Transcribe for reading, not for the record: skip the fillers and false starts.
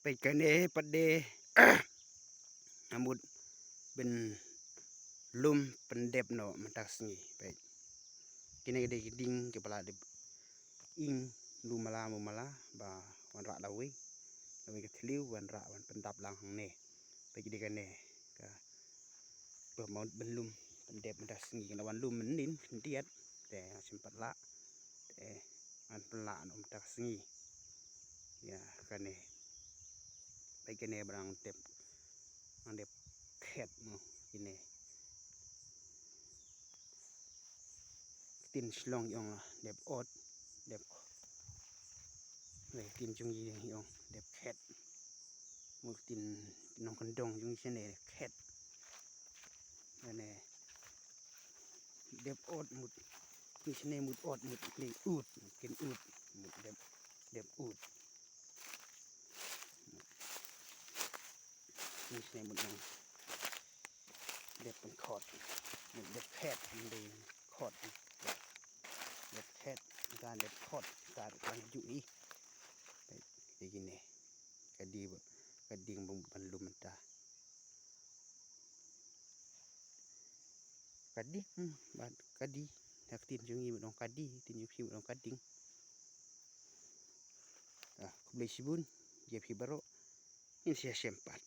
ไปกันเอปัดเด amud ben lum pendep no mentas ni baik kini gede ding kepala de ing lumala mumala ba wan ra lawi lawi ke tliu wan ra wan pendap lang hang neไปgede kan ne ka ba mau ben lum pendep mentas ni lawan lum menin diat te sempat la te an pelak no mentas ni ya kan neไปกันne berang tep andep khet no ini tin slong yong dep ot dep le tin chung yi yong dep khet mu tin nong kan dong chung chene khet ne dep ot mut ni chene mut ot mut ni ut kin ut mut dep ut ni chene mut nong dep pen khot mut dep khet ni khot dep khetการเด็ดขอดการกันอยู่อีไปกินเนี่ยกระดีบ่กระดิ่งบรรลุมันตากระดิ่งบ้านกระดิ่งนักตินจุงยีมันองกระดิ่งตินอยู่พิวองกระดิ่งคุบเลยชิบุนเย็บพิบาโรอินเสียเชมปัด